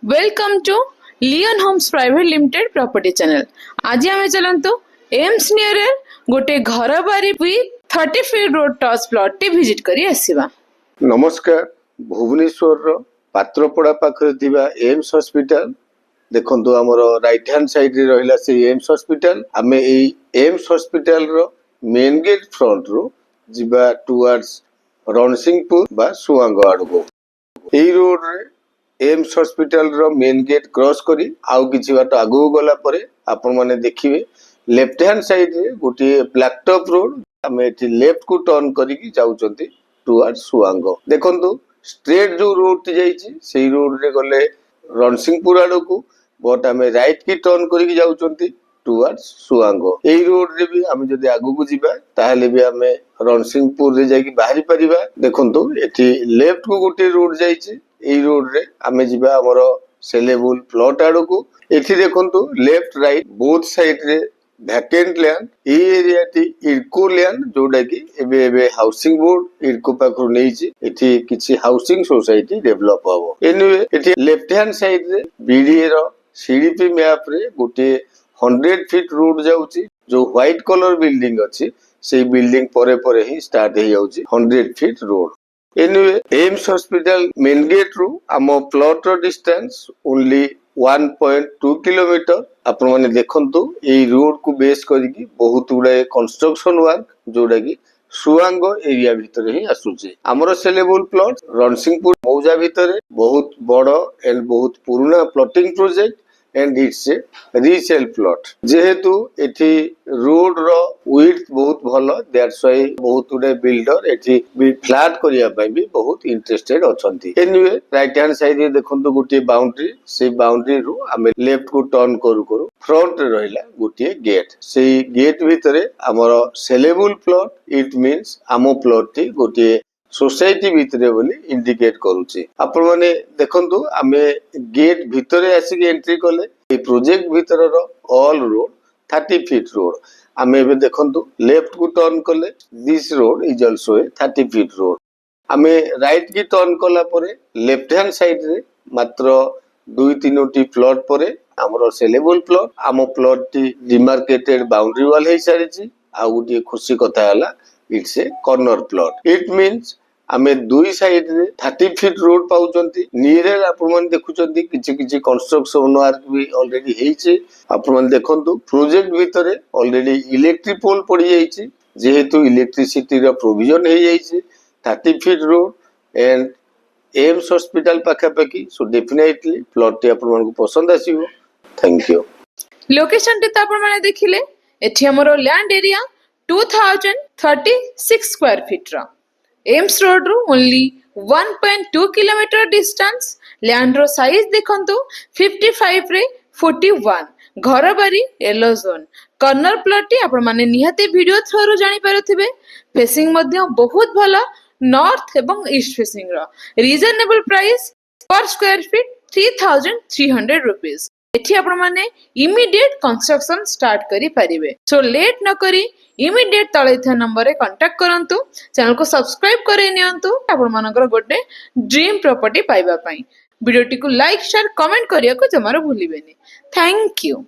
Welcome to lion homes private limited property channel. आज आम चलतु एम्स नियर गोटे घर बारी with 30 feet road touch plot टी विजिट करी आसीबा। नमस्कार। भुवनेश्वर पात्रपड़ा पाखरे थिबा एम्स हॉस्पिटल देखंतु हमर राइट हैंड साइड रे रहिला से एम्स हॉस्पिटल। हमें एई एम्स हॉस्पिटल रो मेन गेट फ्रंट रो जिबा टुवर्ड्स रणसिंहपुर बा सुआंग आडको एई रोड रे एम्स हॉस्पिटल रो मेन गेट क्रॉस करी आउ किछि बाट आगु गला परे आपण माने देखिबे लेफ्ट हैंड साइड रे गोटे ब्लैक टॉप रोड हमें एठी लेफ्ट को टर्न करी की जाउचंती टुवर्ड्स सुआंग। देखंतु स्ट्रेट जो रोड टी जाईची सेही रोड रे गले रणसिंहपुर आडको बट हमें राइट की टर्न करी की जाउचंती टुवर्ड्स सुआंग। एही रोड रे भी हम जदि आगु को जिबा ताहले भी हमें रणसिंहपुर रे जाई की बाहरी परिबा। देखंतु एठी लेफ्ट को गोटे रोड जाईची एही रोड रे हमें जिबा हमर सेलेबल प्लॉट आडको। एठी देखंतु लेफ्ट राइट बोथ साइड रे वैकेंट लैंड ए एरिया टी इडको लैंड जोडा की एबे एबे हाउसिंग बोर्ड इडको पाखरु नेइची एठी किछि हाउसिंग सोसाइटी डेवलप हबो। एनीवे एठी लेफ्ट हैंड साइड रे बीडीए रो सीडीपी मैप रे गोटे 100 फीट रोड जाउची जो व्हाइट कलर बिल्डिंग अछि सेही बिल्डिंग परे परे ही स्टार्ट हे जाउची 100 feet road. Anyway AIIMS hospital main gate रू आम प्लॉट रो डिस्टेंस ओनली 1.2 किलोमीटर। आपण माने देखंतु एई रोड को बेस करिकी बहुत गुडा कंस्ट्रक्शन वर्क जोडा की सुआंग एरिया भितर ही आसुचे। हमर सेलेबल प्लॉट रणसिंहपुर मौजा भितर बहुत बड़ एंड बहुत पुराना plotting project and it's a resale plot. जेहेतु एठी रोड रो विड्थ बहुत भलो दैट्स व्हाई बहुत गुडे बिल्डर एठी भी फ्लैट करिया पई भी बहुत इंटरेस्टेड अछंती। एनीवे राइट हैंड साइड रे देखंतु गोटे बाउंड्री से बाउंड्री रू हमें लेफ्ट को टर्न करू करू फ्रंट रे रहिला गोटे गेट। सेही गेट भितरे हमर saleable plot it means Amo plot T गोटे सोसाइटी भितरे बोली इंडिकेट करूची। आपण माने देखंतु आमे गेट भितरे आसी एंट्री कले ए प्रोजेक्ट भितर रो ऑल रोड 30 फीट रोड आमे एबे देखंतु लेफ्ट को टर्न कले this road is also a 30 feet road. आमे राइट की टर्न कला परे लेफ्ट हैंड साइड रे मात्र 2-3टी प्लॉट परे हमरो सेलेबल प्लॉट आमो प्लॉट टी डिमार्केटेड बाउंड्री वॉल हे सारिची। आ गुटी खुशी कथा हला it's a corner plot it means आमे दुई साइड रे 30 फीट रोड पाउचंती। नियर आपण मन देखुचंती किछि किछि कंस्ट्रक्शन वर्क भी ऑलरेडी हेइचे। आपण मन देखंतु प्रोजेक्ट भितरे ऑलरेडी इलेक्ट्रिक पोल पड़ी जाईची जेहेतु इलेक्ट्रिसिटी रो प्रोविजन हे जाईची 30 feet road and AIIMS hospital पाखा पाखी। सो डेफिनेटली प्लॉट टी आपण मन को पसंद आसीबो। Thank you. लोकेशन टी त आपण माने देखिले एठी हमरो लैंड एरिया 2036 स्क्वायर फीट रो एम्स रोड रू ओनली 1.2 किलोमीटर डिस्टेंस। लैंड रो साइज देखंतु 55 रे 41 घर बारी येलो जोन कॉर्नर प्लॉट टी आपण माने निहाती वीडियो थ्रू रो जानि पारुथिबे। फेसिंग मध्य बहुत भलो नॉर्थ एवं ईस्ट फेसिंग रो रीजनेबल प्राइस पर स्क्वायर फीट 3300 रुपीस। एठी आपण माने इमीडिएट कंस्ट्रक्शन स्टार्ट करी परिबे। सो लेट न करी इमीडिएट तळे थ नंबर रे कांटेक्ट करंतु। चैनल को सब्सक्राइब करे नियंतु आपण मानकर गोटे ड्रीम प्रॉपर्टी पाइबा पई। वीडियो टी को लाइक शेयर कमेंट करिया को जमारो भूलिबेनी। Thank you.